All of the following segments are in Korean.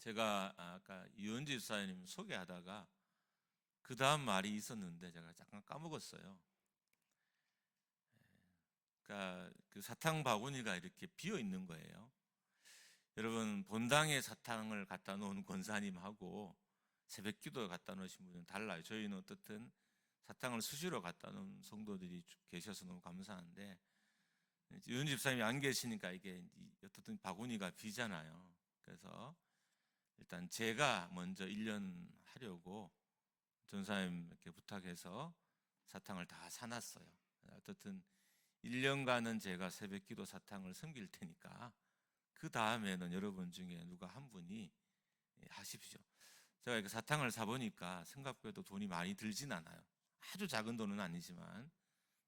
제가 아까 유은지 집사님 소개하다가 그 다음 말이 있었는데 제가 잠깐 까먹었어요. 그러니까 그 사탕 바구니가 이렇게 비어 있는 거예요. 여러분, 본당에 사탕을 갖다 놓은 권사님하고 새벽기도에 갖다 놓으신 분은 달라요. 저희는 어떻든 사탕을 수시로 갖다 놓은 성도들이 계셔서 너무 감사한데, 유은 집사님이 안 계시니까 이게 어떻든 바구니가 비잖아요. 그래서 일단 제가 먼저 1년 하려고 전사님 이렇게 부탁해서 사탕을 다 사놨어요. 어떻든 1년간은 제가 새벽기도 사탕을 섬길 테니까 그 다음에는 여러분 중에 누가 한 분이 하십시오. 제가 이렇게 사탕을 사보니까 생각보다 돈이 많이 들진 않아요. 아주 작은 돈은 아니지만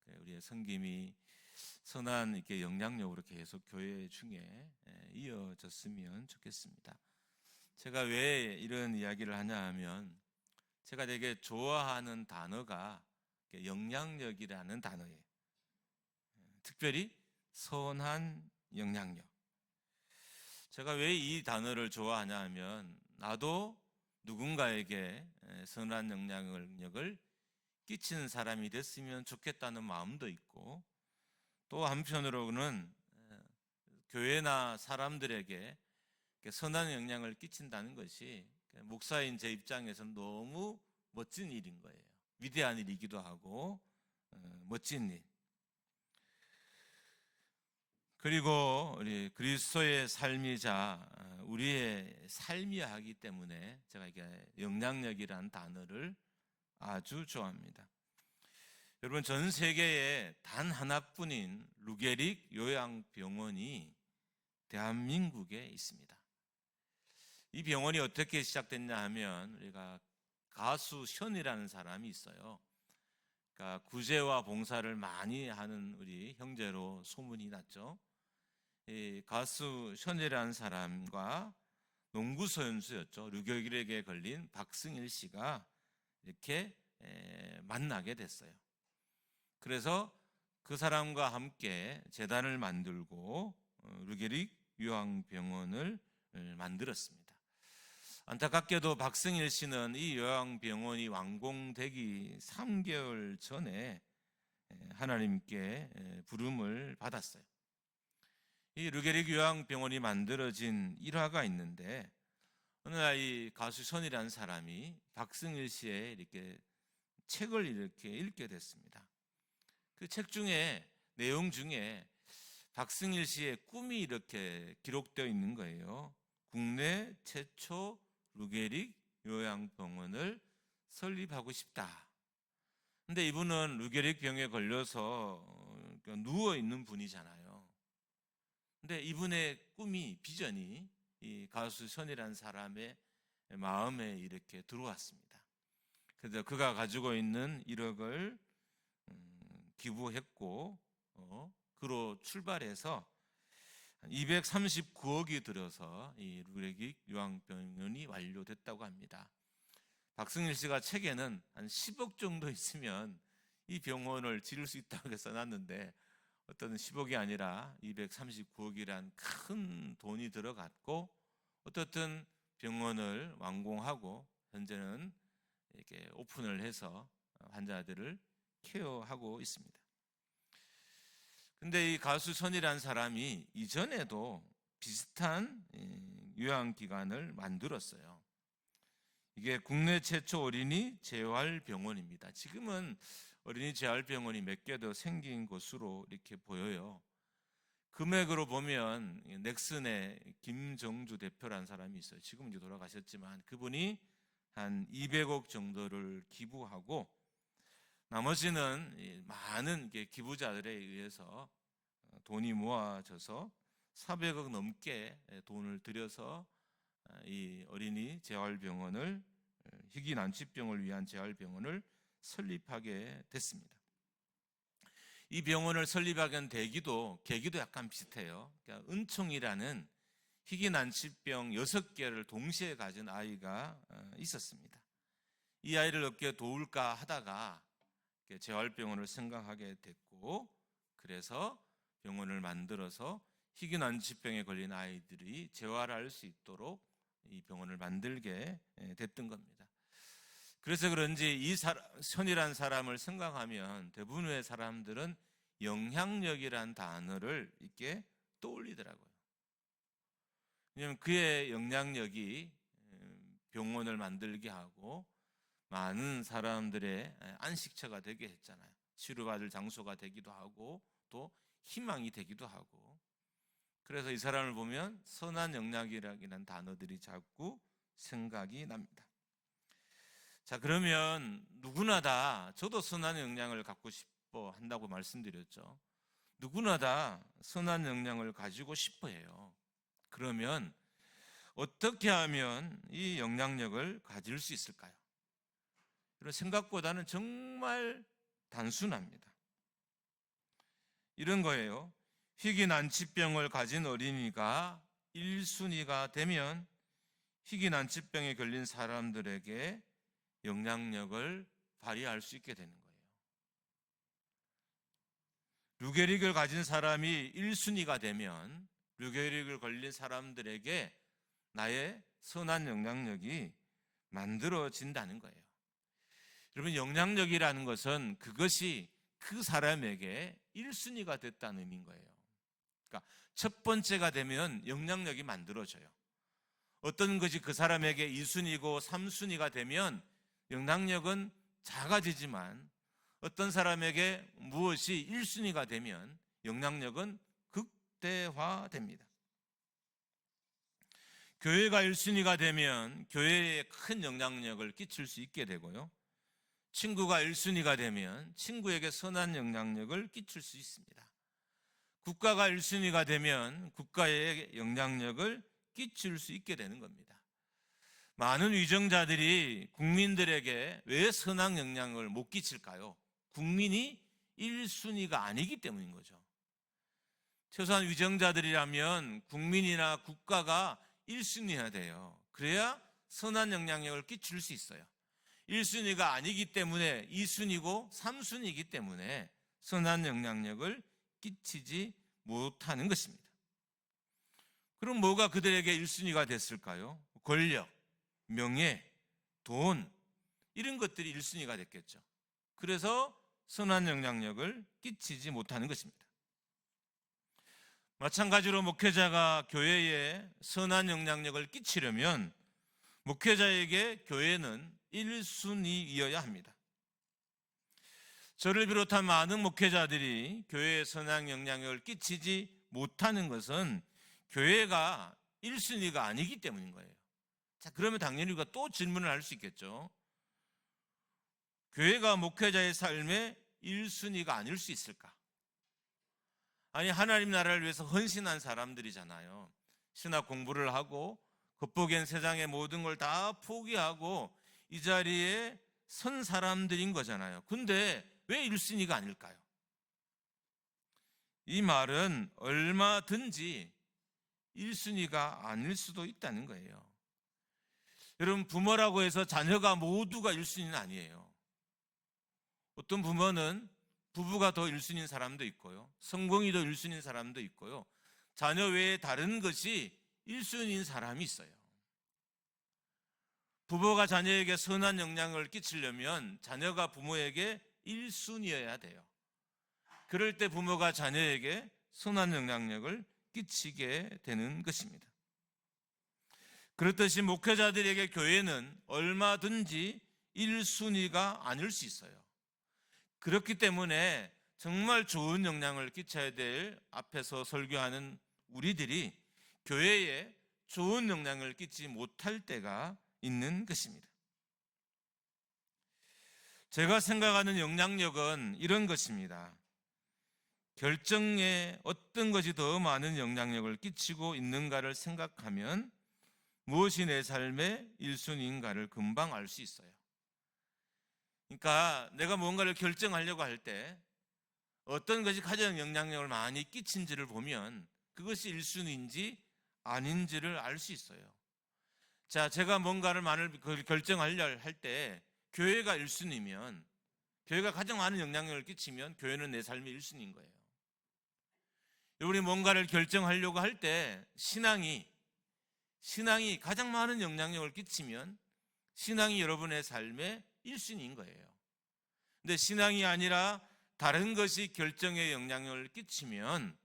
우리의 섬김이 선한 이렇게 영향력으로 계속 교회 중에 이어졌으면 좋겠습니다. 제가 왜 이런 이야기를 하냐 하면 제가 되게 좋아하는 단어가 영향력이라는 단어예요. 특별히 선한 영향력. 제가 왜 이 단어를 좋아하냐 하면 나도 누군가에게 선한 영향력을 끼치는 사람이 됐으면 좋겠다는 마음도 있고, 또 한편으로는 교회나 사람들에게 선한 영향을 끼친다는 것이 목사인 제 입장에서는 너무 멋진 일인 거예요. 위대한 일이기도 하고 멋진 일. 그리고 우리 그리스도의 삶이자 우리의 삶이야 하기 때문에 제가 이게 영향력이라는 단어를 아주 좋아합니다. 여러분, 전 세계에 단 하나뿐인 루게릭 요양병원이 대한민국에 있습니다. 이 병원이 어떻게 시작됐냐 하면 우리가 가수 션이라는 사람이 있어요. 그러니까 구제와 봉사를 많이 하는 우리 형제로 소문이 났죠. 이 가수 션이라는 사람과 농구 선수였죠. 루게릭에 걸린 박승일 씨가 이렇게 만나게 됐어요. 그래서 그 사람과 함께 재단을 만들고 루게릭 요양병원을 만들었습니다. 안타깝게도 박승일 씨는 이 요양병원이 완공되기 3개월 전에 하나님께 부름을 받았어요. 이 루게릭 요양병원이 만들어진 일화가 있는데, 어느 날 이 가수 선이라는 사람이 박승일 씨의 이렇게 책을 이렇게 읽게 됐습니다. 그 책 중에 내용 중에 박승일 씨의 꿈이 이렇게 기록되어 있는 거예요. 국내 최초 루게릭 요양병원을 설립하고 싶다. 근데 이분은 루게릭 병에 걸려서 누워 있는 분이잖아요. 근데 이분의 꿈이, 비전이 이 가수 선이라는 사람의 마음에 이렇게 들어왔습니다. 그래서 그가 가지고 있는 1억을 기부했고, 그로 출발해서 239억이 들어서 이 루게릭 요양병원이 완료됐다고 합니다. 박승일 씨가 책에는 한 10억 정도 있으면 이 병원을 지을 수 있다고 써놨는데, 어떤 10억이 아니라 239억이란 큰 돈이 들어갔고, 어떻든 병원을 완공하고 현재는 이렇게 오픈을 해서 환자들을 케어하고 있습니다. 근데 이 가수 선이라는 사람이 이전에도 비슷한 요양기관을 만들었어요. 이게 국내 최초 어린이 재활병원입니다. 지금은 어린이 재활병원이 몇 개 더 생긴 것으로 이렇게 보여요. 금액으로 보면 넥슨의 김정주 대표라는 사람이 있어요. 지금 이제 돌아가셨지만 그분이 한 200억 정도를 기부하고, 나머지는 많은 기부자들에 의해서 돈이 모아져서 400억 넘게 돈을 들여서 이 어린이 재활병원을, 희귀난치병을 위한 재활병원을 설립하게 됐습니다. 이 병원을 설립하게 된 계기도 약간 비슷해요. 그러니까 은총이라는 희귀난치병 6개를 동시에 가진 아이가 있었습니다. 이 아이를 어떻게 도울까 하다가 재활병원을 생각하게 됐고, 그래서 병원을 만들어서 희귀난치병에 걸린 아이들이 재활할 수 있도록 이 병원을 만들게 됐던 겁니다. 그래서 그런지 이 손이란 사람을 생각하면 대부분의 사람들은 영향력이란 단어를 이렇게 떠올리더라고요. 왜냐하면 그의 영향력이 병원을 만들게 하고 많은 사람들의 안식처가 되게 했잖아요. 치료받을 장소가 되기도 하고 또 희망이 되기도 하고, 그래서 이 사람을 보면 선한 영향이라는 단어들이 자꾸 생각이 납니다. 자, 그러면 누구나 다, 저도 선한 영향을 갖고 싶어 한다고 말씀드렸죠. 누구나 다 선한 영향을 가지고 싶어 해요. 그러면 어떻게 하면 이 영향력을 가질 수 있을까요? 이런 생각보다는 정말 단순합니다. 이런 거예요. 희귀난치병을 가진 어린이가 1순위가 되면 희귀난치병에 걸린 사람들에게 영향력을 발휘할 수 있게 되는 거예요. 류게릭을 가진 사람이 1순위가 되면 류게릭을 걸린 사람들에게 나의 선한 영향력이 만들어진다는 거예요. 여러분, 영향력이라는 것은 그것이 그 사람에게 1순위가 됐다는 의미인 거예요. 그러니까 첫 번째가 되면 영향력이 만들어져요. 어떤 것이 그 사람에게 2순위고 3순위가 되면 영향력은 작아지지만, 어떤 사람에게 무엇이 1순위가 되면 영향력은 극대화됩니다. 교회가 1순위가 되면 교회에 큰 영향력을 끼칠 수 있게 되고요, 친구가 1순위가 되면 친구에게 선한 영향력을 끼칠 수 있습니다. 국가가 1순위가 되면 국가에 영향력을 끼칠 수 있게 되는 겁니다. 많은 위정자들이 국민들에게 왜 선한 영향을 못 끼칠까요? 국민이 1순위가 아니기 때문인 거죠. 최소한 위정자들이라면 국민이나 국가가 1순위가 돼요. 그래야 선한 영향력을 끼칠 수 있어요. 1순위가 아니기 때문에 2순위고 3순위이기 때문에 선한 영향력을 끼치지 못하는 것입니다. 그럼 뭐가 그들에게 1순위가 됐을까요? 권력, 명예, 돈, 이런 것들이 1순위가 됐겠죠. 그래서 선한 영향력을 끼치지 못하는 것입니다. 마찬가지로 목회자가 교회에 선한 영향력을 끼치려면 목회자에게 교회는 1순위이어야 합니다. 저를 비롯한 많은 목회자들이 교회에 선한 영향력을 끼치지 못하는 것은 교회가 1순위가 아니기 때문인 거예요. 자, 그러면 당연히 우리가 또 질문을 할 수 있겠죠. 교회가 목회자의 삶에 1순위가 아닐 수 있을까? 아니, 하나님 나라를 위해서 헌신한 사람들이잖아요. 신학 공부를 하고 겉보기엔 세상의 모든 걸 다 포기하고 이 자리에 선 사람들인 거잖아요. 근데 왜 1순위가 아닐까요? 이 말은 얼마든지 1순위가 아닐 수도 있다는 거예요. 여러분, 부모라고 해서 자녀가 모두가 1순위는 아니에요. 어떤 부모는 부부가 더 1순위인 사람도 있고요, 성공이 더 1순위인 사람도 있고요, 자녀 외에 다른 것이 1순위인 사람이 있어요. 부모가 자녀에게 선한 영향을 끼치려면 자녀가 부모에게 1순위여야 돼요. 그럴 때 부모가 자녀에게 선한 영향력을 끼치게 되는 것입니다. 그렇듯이 목회자들에게 교회는 얼마든지 1순위가 아닐 수 있어요. 그렇기 때문에 정말 좋은 영향을 끼쳐야 될 앞에서 설교하는 우리들이 교회에 좋은 영향을 끼치지 못할 때가 있는 것입니다. 제가 생각하는 영향력은 이런 것입니다. 결정에 어떤 것이 더 많은 영향력을 끼치고 있는가를 생각하면 무엇이 내 삶의 1순위인가를 금방 알 수 있어요. 그러니까 내가 뭔가를 결정하려고 할 때 어떤 것이 가장 영향력을 많이 끼친지를 보면 그것이 1순위인지 아닌지를 알 수 있어요. 자, 제가 뭔가를 결정하려 할 때 교회가 1순위면, 교회가 가장 많은 영향력을 끼치면 교회는 내 삶의 1순위인 거예요. 우리 뭔가를 결정하려고 할 때 신앙이 신앙이 가장 많은 영향력을 끼치면 신앙이 여러분의 삶의 1순위인 거예요. 근데 신앙이 아니라 다른 것이 결정에 영향력을 끼치면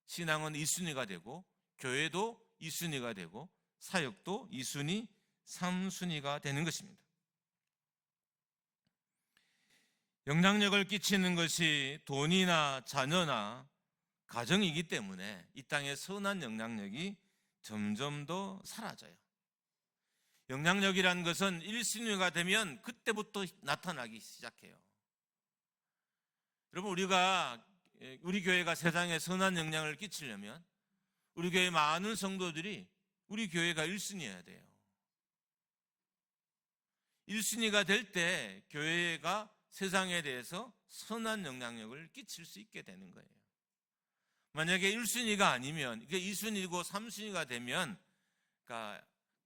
신앙은 2순위가 되고, 교회도 2순위가 되고, 사역도 2순위, 3순위가 되는 것입니다. 영향력을 끼치는 것이 돈이나 자녀나 가정이기 때문에 이 땅의 선한 영향력이 점점 더 사라져요. 영향력이란 것은 1순위가 되면 그때부터 나타나기 시작해요. 여러분, 우리 교회가 세상에 선한 영향을 끼치려면 우리 교회 많은 성도들이 우리 교회가 1순위여야 돼요. 1순위가 될 때 교회가 세상에 대해서 선한 영향력을 끼칠 수 있게 되는 거예요. 만약에 1순위가 아니면, 이게 2순위고 3순위가 되면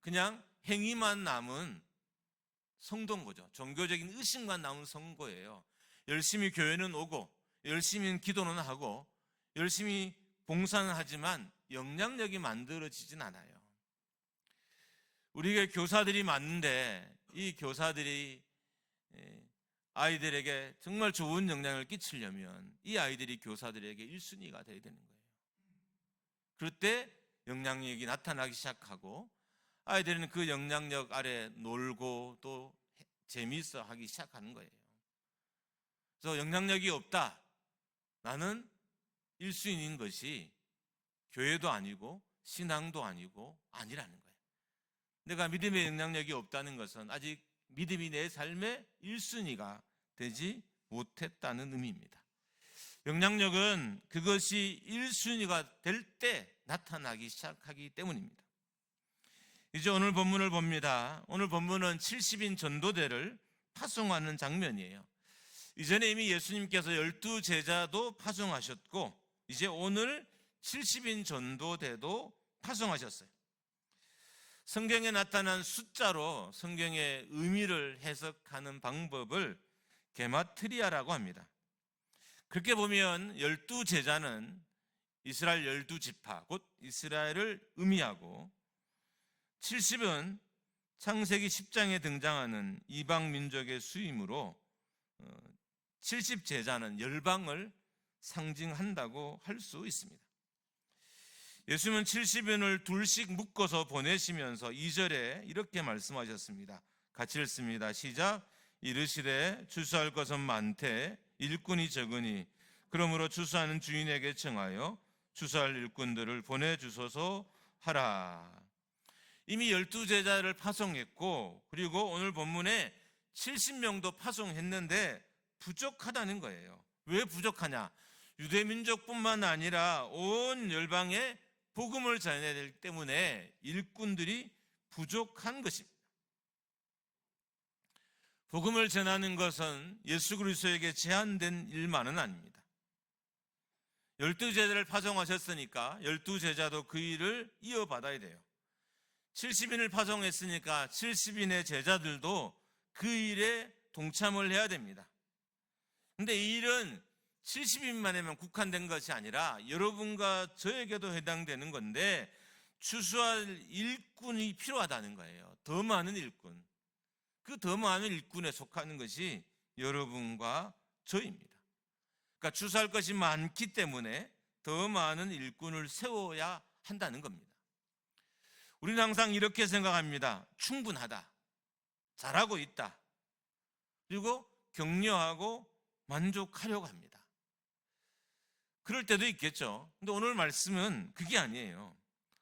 그냥 행위만 남은 성도인 거죠. 종교적인 의식만 남은 성도예요. 열심히 교회는 오고, 열심히 기도는 하고, 열심히 봉사는 하지만 영향력이 만들어지진 않아요. 우리가 교사들이 많은데 이 교사들이 아이들에게 정말 좋은 영향을 끼치려면 이 아이들이 교사들에게 1순위가 되어야 되는 거예요. 그럴 때 영향력이 나타나기 시작하고 아이들은 그 영향력 아래 놀고 또 재미있어 하기 시작하는 거예요. 그래서 영향력이 없다, 나는 1순위인 것이 교회도 아니고 신앙도 아니고 아니라는 거예요. 내가 믿음의 영향력이 없다는 것은 아직 믿음이 내 삶의 1순위가 되지 못했다는 의미입니다. 영향력은 그것이 1순위가 될 때 나타나기 시작하기 때문입니다. 이제 오늘 본문을 봅니다. 오늘 본문은 70인 전도대를 파송하는 장면이에요. 이전에 이미 예수님께서 12제자도 파송하셨고 이제 오늘 70인 전도대도 파송하셨어요. 성경에 나타난 숫자로 성경의 의미를 해석하는 방법을 게마트리아라고 합니다. 그렇게 보면 12제자는 이스라엘 12지파, 곧 이스라엘을 의미하고 70은 창세기 10장에 등장하는 이방 민족의 수임으로 70제자는 열방을 상징한다고 할 수 있습니다. 예수님은 70인을 둘씩 묶어서 보내시면서 2절에 이렇게 말씀하셨습니다. 같이 읽습니다. 시작. 이르시되 주수할 것은 많되 일꾼이 적으니 그러므로 주수하는 주인에게 청하여 주수할 일꾼들을 보내주소서 하라. 이미 12제자를 파송했고 그리고 오늘 본문에 70명도 파송했는데 부족하다는 거예요. 왜 부족하냐? 유대민족뿐만 아니라 온 열방에 복음을 전해야 되기 때문에 일꾼들이 부족한 것입니다. 복음을 전하는 것은 예수 그리스도에게 제한된 일만은 아닙니다. 12제자를 파송하셨으니까 12제자도 그 일을 이어받아야 돼요. 70인을 파송했으니까 70인의 제자들도 그 일에 동참을 해야 됩니다. 근데 이 일은 70인만에만 국한된 것이 아니라 여러분과 저에게도 해당되는 건데 추수할 일꾼이 필요하다는 거예요. 더 많은 일꾼. 그 더 많은 일꾼에 속하는 것이 여러분과 저입니다. 그러니까 추수할 것이 많기 때문에 더 많은 일꾼을 세워야 한다는 겁니다. 우리는 항상 이렇게 생각합니다. 충분하다. 잘하고 있다. 그리고 격려하고 만족하려고 합니다. 그럴 때도 있겠죠. 근데 오늘 말씀은 그게 아니에요.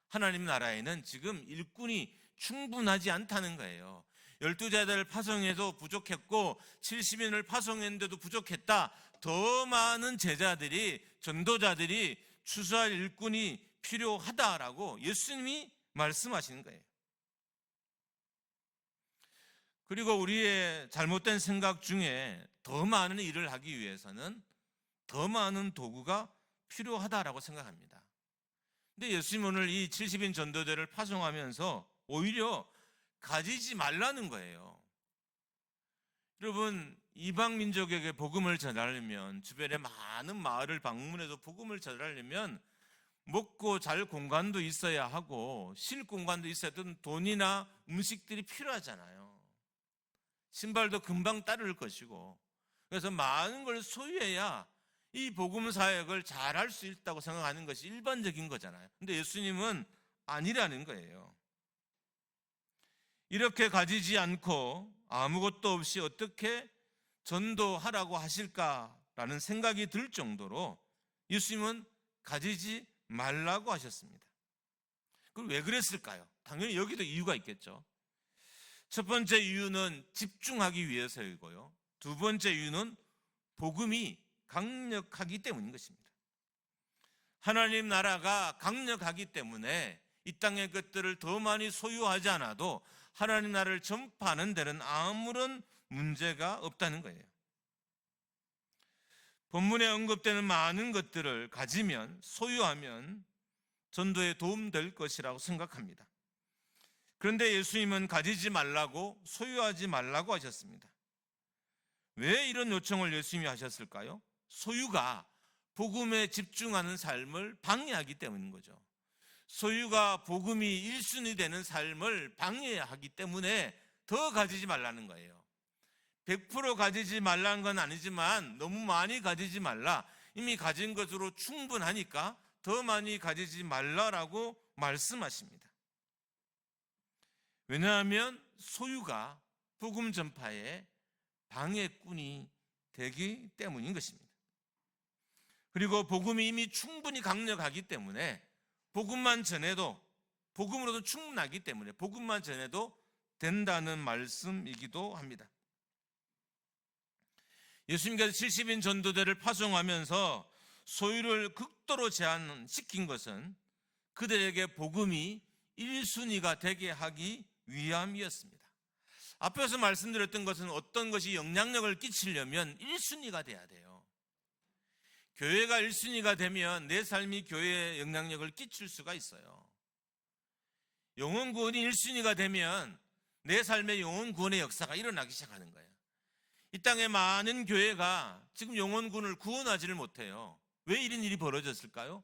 하나님 나라에는 지금 일꾼이 충분하지 않다는 거예요. 12제자를 파송해도 부족했고 70인을 파송했는데도 부족했다. 더 많은 제자들이, 전도자들이 추수할 일꾼이 필요하다라고 예수님이 말씀하시는 거예요. 그리고 우리의 잘못된 생각 중에 더 많은 일을 하기 위해서는 더 많은 도구가 필요하다라고 생각합니다. 근데 예수님 오늘 이 70인 전도대를 파송하면서 오히려 가지지 말라는 거예요. 여러분, 이방 민족에게 복음을 전하려면, 주변에 많은 마을을 방문해서 복음을 전하려면 먹고 잘 공간도 있어야 하고 쉴 공간도 있어야 하던 돈이나 음식들이 필요하잖아요. 신발도 금방 따를 것이고, 그래서 많은 걸 소유해야 이 복음 사역을 잘할 수 있다고 생각하는 것이 일반적인 거잖아요. 근데 예수님은 아니라는 거예요. 이렇게 가지지 않고 아무것도 없이 어떻게 전도하라고 하실까라는 생각이 들 정도로 예수님은 가지지 말라고 하셨습니다. 그럼 왜 그랬을까요? 당연히 여기도 이유가 있겠죠. 첫 번째 이유는 집중하기 위해서이고요. 두 번째 이유는 복음이 강력하기 때문인 것입니다. 하나님 나라가 강력하기 때문에 이 땅의 것들을 더 많이 소유하지 않아도 하나님 나라를 전파하는 데는 아무런 문제가 없다는 거예요. 본문에 언급되는 많은 것들을 가지면, 소유하면 전도에 도움될 것이라고 생각합니다. 그런데 예수님은 가지지 말라고, 소유하지 말라고 하셨습니다. 왜 이런 요청을 예수님이 하셨을까요? 소유가 복음에 집중하는 삶을 방해하기 때문인 거죠. 소유가 복음이 1순위 되는 삶을 방해하기 때문에 더 가지지 말라는 거예요. 100% 가지지 말라는 건 아니지만 너무 많이 가지지 말라. 이미 가진 것으로 충분하니까 더 많이 가지지 말라라고 말씀하십니다. 왜냐하면 소유가 복음 전파에 방해꾼이 되기 때문인 것입니다. 그리고 복음이 이미 충분히 강력하기 때문에 복음만 전해도, 복음으로도 충분하기 때문에 복음만 전해도 된다는 말씀이기도 합니다. 예수님께서 70인 전도대를 파송하면서 소유를 극도로 제한시킨 것은 그들에게 복음이 1순위가 되게 하기 위함이었습니다. 앞에서 말씀드렸던 것은 어떤 것이 영향력을 끼치려면 1순위가 돼야 돼요. 교회가 1순위가 되면 내 삶이 교회에 영향력을 끼칠 수가 있어요. 영혼 구원이 1순위가 되면 내 삶의 영혼 구원의 역사가 일어나기 시작하는 거예요. 이 땅에 많은 교회가 지금 영혼 구원을 구원하지를 못해요. 왜 이런 일이 벌어졌을까요?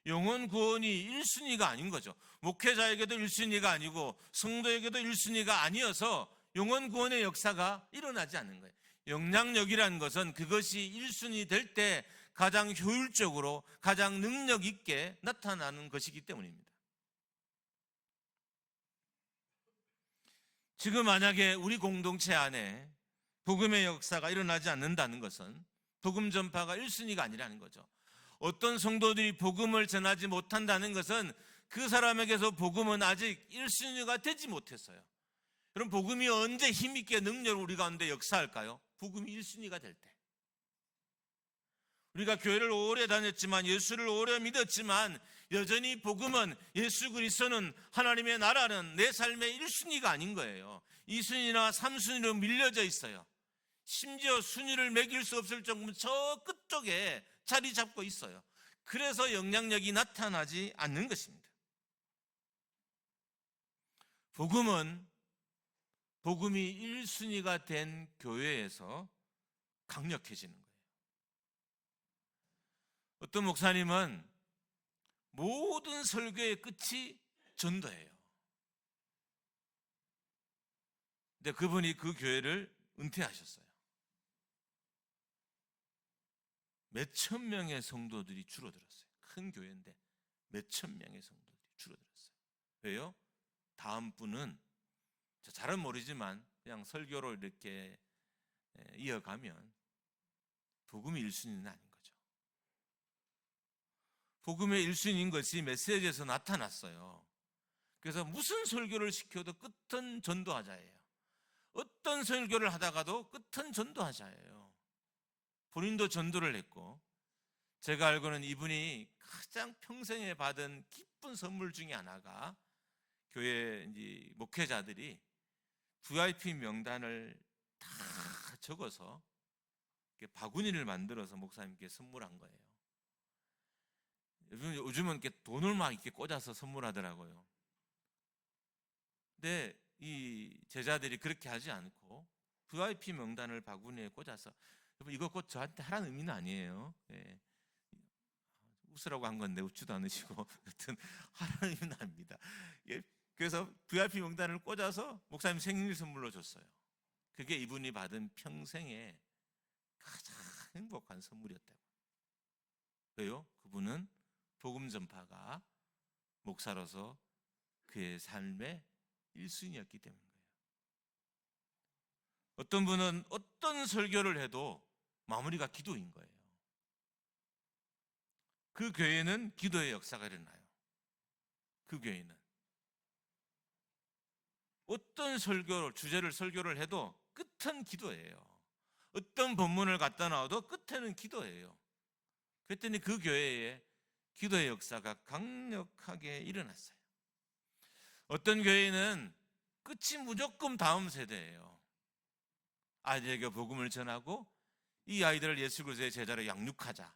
영혼 구원이 1순위가 아닌 거죠. 목회자에게도 1순위가 아니고 성도에게도 1순위가 아니어서 영혼 구원의 역사가 일어나지 않는 거예요. 영향력이라는 것은 그것이 1순위 될 때 가장 효율적으로, 가장 능력 있게 나타나는 것이기 때문입니다. 지금 만약에 우리 공동체 안에 복음의 역사가 일어나지 않는다는 것은 복음 전파가 1순위가 아니라는 거죠. 어떤 성도들이 복음을 전하지 못한다는 것은 그 사람에게서 복음은 아직 1순위가 되지 못했어요. 그럼 복음이 언제 힘있게 능력을 우리 가운데 역사할까요? 복음이 1순위가 될 때. 우리가 교회를 오래 다녔지만, 예수를 오래 믿었지만 여전히 복음은, 예수 그리스도는, 하나님의 나라는 내 삶의 1순위가 아닌 거예요. 2순위나 3순위로 밀려져 있어요. 심지어 순위를 매길 수 없을 정도로 저 끝쪽에 자리 잡고 있어요. 그래서 영향력이 나타나지 않는 것입니다. 복음은 복음이 1순위가 된 교회에서 강력해지는 거예요. 어떤 목사님은 모든 설교의 끝이 전도예요. 근데 그분이 그 교회를 은퇴하셨어요. 몇천 명의 성도들이 줄어들었어요. 큰 교회인데 몇천 명의 성도들이 줄어들었어요. 왜요? 다음 분은 잘은 모르지만 그냥 설교로 이렇게 이어가면 복음이 1순위는 아닌 거죠. 복음의 1순위인 것이 메시지에서 나타났어요. 그래서 무슨 설교를 시켜도 끝은 전도하자예요. 어떤 설교를 하다가도 끝은 전도하자예요. 본인도 전도를 했고, 제가 알고는 이분이 가장 평생에 받은 기쁜 선물 중에 하나가 교회 이제 목회자들이 VIP 명단을 다 적어서 바구니를 만들어서 목사님께 선물한 거예요. 요즘은 이렇게 돈을 막 이렇게 꽂아서 선물하더라고요. 근데 이 제자들이 그렇게 하지 않고 VIP 명단을 바구니에 꽂아서, 여러분 이거 꼭 저한테 하라는 의미는 아니에요. 네. 웃으라고 한 건데 웃지도 않으시고 여튼 하나님은 압니다. 예, 그래서 VIP 명단을 꽂아서 목사님 생일 선물로 줬어요. 그게 이분이 받은 평생에 가장 행복한 선물이었다고. 왜요? 그분은 복음 전파가 목사로서 그의 삶의 1순위였기 때문인 거예요. 어떤 분은 어떤 설교를 해도 마무리가 기도인 거예요. 그 교회는 기도의 역사가 일어나요. 그 교회는 어떤 주제를 설교를 해도 끝은 기도예요. 어떤 본문을 갖다 놔도 끝에는 기도예요. 그랬더니 그 교회에 기도의 역사가 강력하게 일어났어요. 어떤 교회는 끝이 무조건 다음 세대예요. 아이들에게 복음을 전하고 이 아이들을 예수 그리스도의 제자로 양육하자.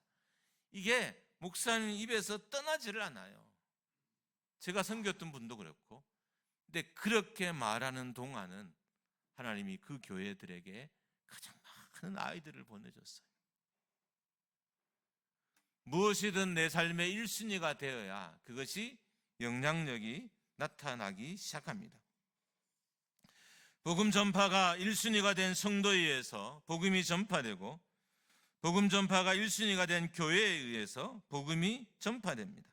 이게 목사님 입에서 떠나지를 않아요. 제가 섬겼던 분도 그렇고. 근데 그렇게 말하는 동안은 하나님이 그 교회들에게 가장 많은 아이들을 보내줬어요. 무엇이든 내 삶의 1순위가 되어야 그것이 영향력이 나타나기 시작합니다. 복음 전파가 1순위가 된 성도에 의해서 복음이 전파되고, 복음 전파가 1순위가 된 교회에 의해서 복음이 전파됩니다.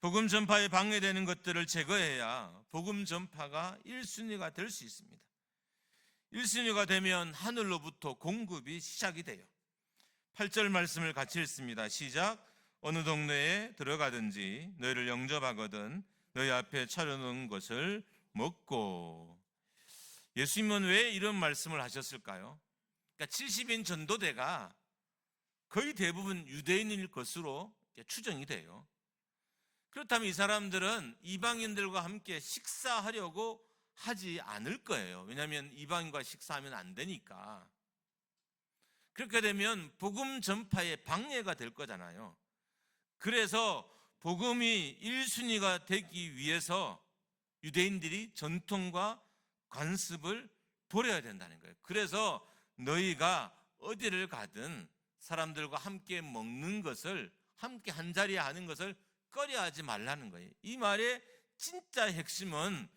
복음 전파에 방해되는 것들을 제거해야 복음 전파가 1순위가 될 수 있습니다. 1순위가 되면 하늘로부터 공급이 시작이 돼요. 8절 말씀을 같이 읽습니다. 시작. 어느 동네에 들어가든지 너희를 영접하거든 너희 앞에 차려놓은 것을 먹고. 예수님은 왜 이런 말씀을 하셨을까요? 그러니까 70인 전도대가 거의 대부분 유대인일 것으로 추정이 돼요. 그렇다면 이 사람들은 이방인들과 함께 식사하려고 하지 않을 거예요. 왜냐하면 이방인과 식사하면 안 되니까. 그렇게 되면 복음 전파에 방해가 될 거잖아요. 그래서 복음이 1순위가 되기 위해서 유대인들이 전통과 관습을 버려야 된다는 거예요. 그래서 너희가 어디를 가든 사람들과 함께 먹는 것을, 함께 한자리에 하는 것을 꺼려하지 말라는 거예요. 이 말의 진짜 핵심은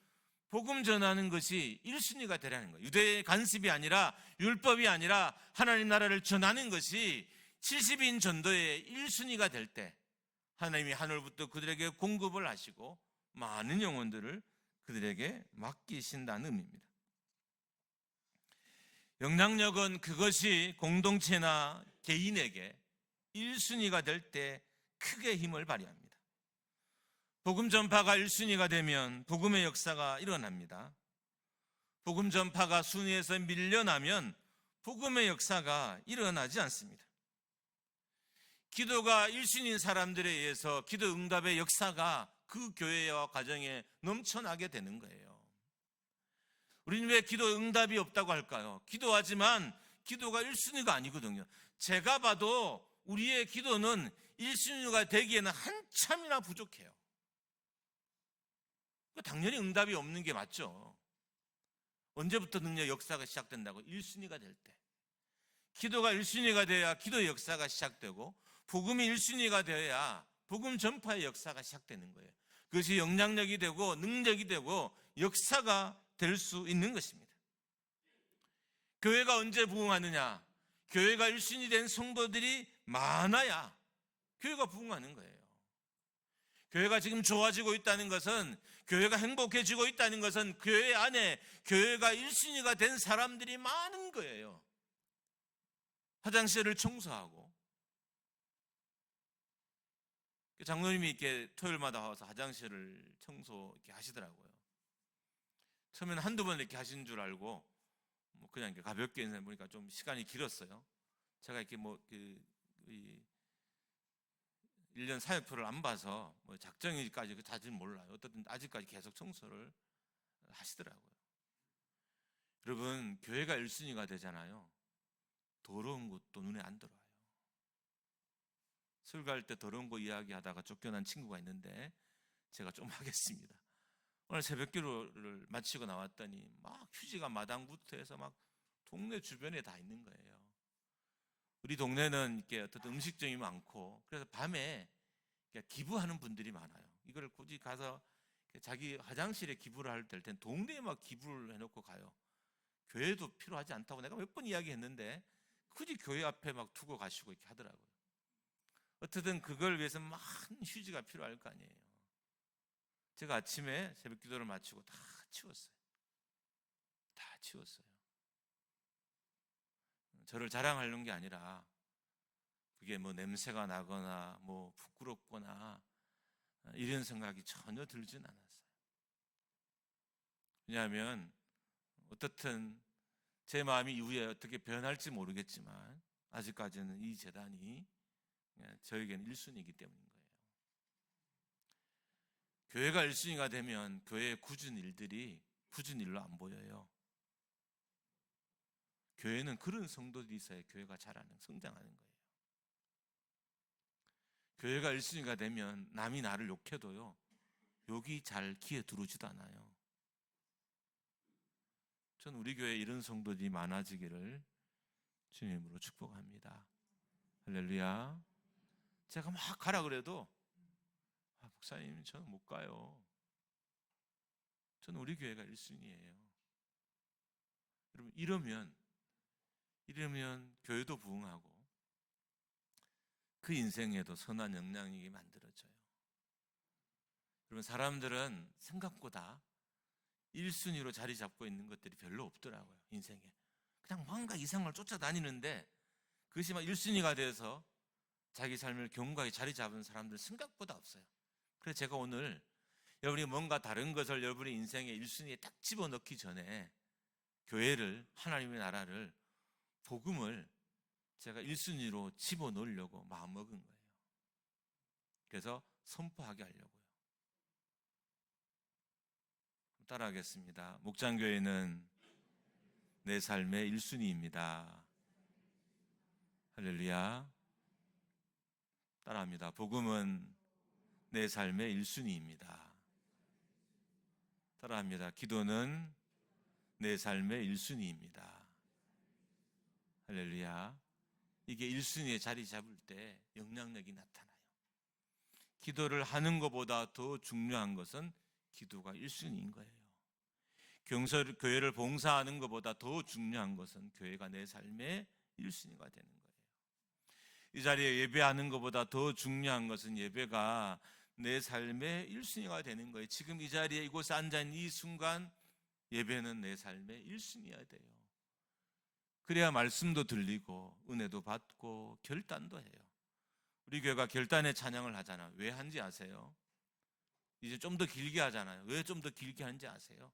복음 전하는 것이 1순위가 되라는 거예요. 유대의 관습이 아니라, 율법이 아니라 하나님 나라를 전하는 것이 70인 전도의 1순위가 될 때 하나님이 하늘부터 그들에게 공급을 하시고 많은 영혼들을 그들에게 맡기신다는 의미입니다. 영향력은 그것이 공동체나 개인에게 1순위가 될 때 크게 힘을 발휘합니다. 복음 전파가 1순위가 되면 복음의 역사가 일어납니다. 복음 전파가 순위에서 밀려나면 복음의 역사가 일어나지 않습니다. 기도가 1순위인 사람들에 의해서 기도 응답의 역사가 그 교회와 가정에 넘쳐나게 되는 거예요. 우리는 왜 기도 응답이 없다고 할까요? 기도하지만 기도가 1순위가 아니거든요. 제가 봐도 우리의 기도는 1순위가 되기에는 한참이나 부족해요. 당연히 응답이 없는 게 맞죠. 언제부터 능력 역사가 시작된다고? 1순위가 될 때. 기도가 1순위가 돼야 기도의 역사가 시작되고, 복음이 1순위가 되어야 복음 전파의 역사가 시작되는 거예요. 그것이 영향력이 되고 능력이 되고 역사가 될 수 있는 것입니다. 교회가 언제 부흥하느냐? 교회가 1순위 된 성도들이 많아야 교회가 부흥하는 거예요. 교회가 지금 좋아지고 있다는 것은, 교회가 행복해지고 있다는 것은 교회 안에 교회가 1순위가 된 사람들이 많은 거예요. 화장실을 청소하고, 장로님이 이렇게 토요일마다 와서 화장실을 청소 이렇게 하시더라고요. 처음에는 한두 번 이렇게 하신 줄 알고 그냥 이렇게 가볍게 인사해 보니까 좀 시간이 길었어요. 제가 이렇게 1년 사역표를 안 봐서 작정일까지 다들 몰라요. 어쨌든 아직까지 계속 청소를 하시더라고요. 여러분, 교회가 1순위가 되잖아요. 더러운 것도 눈에 안 들어와요. 술 갈 때 더러운 거 이야기하다가 쫓겨난 친구가 있는데 제가 좀 하겠습니다. 오늘 새벽 기도를 마치고 나왔더니 막 휴지가 마당부터 해서 막 동네 주변에 다 있는 거예요. 우리 동네는 이렇게 어떤 음식점이 많고 그래서 밤에 기부하는 분들이 많아요. 이걸 굳이 가서 자기 화장실에 기부를 할 때는 동네에 막 기부를 해놓고 가요. 교회도 필요하지 않다고 내가 몇 번 이야기했는데 굳이 교회 앞에 막 두고 가시고 이렇게 하더라고요. 어쨌든 그걸 위해서 많은 휴지가 필요할 거 아니에요. 제가 아침에 새벽 기도를 마치고 다 치웠어요. 다 치웠어요. 저를 자랑하려는 게 아니라 그게 뭐 냄새가 나거나 뭐 부끄럽거나 이런 생각이 전혀 들진 않았어요. 왜냐하면 어떻든 제 마음이 이후에 어떻게 변할지 모르겠지만 아직까지는 이 재단이 저에게는 1순위이기 때문인 거예요. 교회가 1순위가 되면 교회의 굳은 일들이 굳은 일로 안 보여요. 교회는 그런 성도들이 있어야 교회가 자라는, 성장하는 거예요. 교회가 1순위가 되면 남이 나를 욕해도요, 욕이 잘 귀에 들어오지도 않아요. 전 우리 교회에 이런 성도들이 많아지기를 주님으로 축복합니다. 할렐루야. 제가 막 가라 그래도 목사님 저는 못 가요. 저는 우리 교회가 1순위예요. 여러분 이러면 교회도 부흥하고 그 인생에도 선한 영향력이 만들어져요. 여러분 사람들은 생각보다 1순위로 자리 잡고 있는 것들이 별로 없더라고요. 인생에 그냥 뭔가 이상을 쫓아다니는데 그것이 막 1순위가 돼서 자기 삶을 견고하게 자리 잡은 사람들 생각보다 없어요. 그래서 제가 오늘 여러분이 뭔가 다른 것을 여러분의 인생의 1순위에 딱 집어넣기 전에 교회를, 하나님의 나라를, 복음을 제가 1순위로 집어넣으려고 마음먹은 거예요. 그래서 선포하게 하려고요. 따라하겠습니다. 목장교회는 내 삶의 1순위입니다. 할렐루야. 따라합니다. 복음은 내 삶의 1순위입니다. 따라합니다. 기도는 내 삶의 1순위입니다. 할렐루야. 이게 1순위에 자리 잡을 때 영향력이 나타나요. 기도를 하는 것보다 더 중요한 것은 기도가 1순위인 거예요. 교회를 봉사하는 것보다 더 중요한 것은 교회가 내 삶의 1순위가 되는 거예요. 이 자리에 예배하는 것보다 더 중요한 것은 예배가 내 삶의 1순위가 되는 거예요. 지금 이 자리에 이곳에 앉아있는 이 순간 예배는 내 삶의 1순위여야 돼요. 그래야 말씀도 들리고 은혜도 받고 결단도 해요. 우리 교회가 결단의 찬양을 하잖아요. 왜 한지 아세요? 이제 좀 더 길게 하잖아요. 왜 좀 더 길게 하는지 아세요?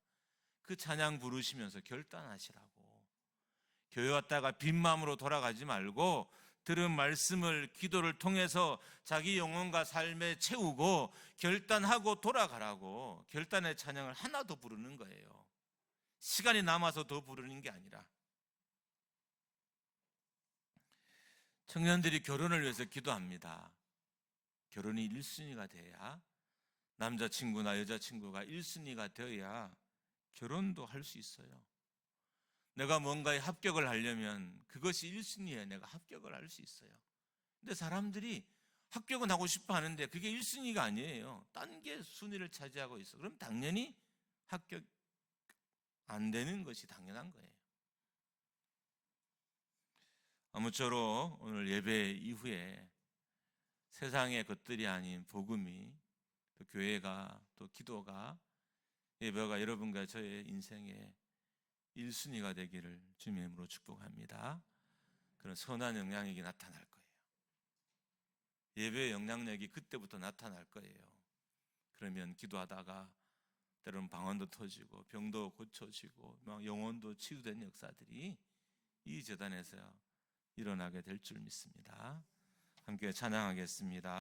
그 찬양 부르시면서 결단하시라고. 교회 왔다가 빈 마음으로 돌아가지 말고 들은 말씀을 기도를 통해서 자기 영혼과 삶에 채우고 결단하고 돌아가라고. 결단의 찬양을 하나 더 부르는 거예요. 시간이 남아서 더 부르는 게 아니라. 청년들이 결혼을 위해서 기도합니다. 결혼이 1순위가 돼야, 남자친구나 여자친구가 1순위가 되어야 결혼도 할 수 있어요. 내가 뭔가에 합격을 하려면 그것이 1순위에 내가 합격을 할 수 있어요. 근데 사람들이 합격은 하고 싶어 하는데 그게 1순위가 아니에요. 딴 게 순위를 차지하고 있어. 그럼 당연히 합격 안 되는 것이 당연한 거예요. 아무쪼록 오늘 예배 이후에 세상의 것들이 아닌 복음이, 또 교회가, 또 기도가, 예배가 여러분과 저의 인생의 1순위가 되기를 주님의 이름으로 축복합니다. 그런 선한 영향력이 나타날 거예요. 예배의 영향력이 그때부터 나타날 거예요. 그러면 기도하다가 때로는 방언도 터지고 병도 고쳐지고 막 영혼도 치유된 역사들이 이 재단에서 일어나게 될 줄 믿습니다. 함께 찬양하겠습니다.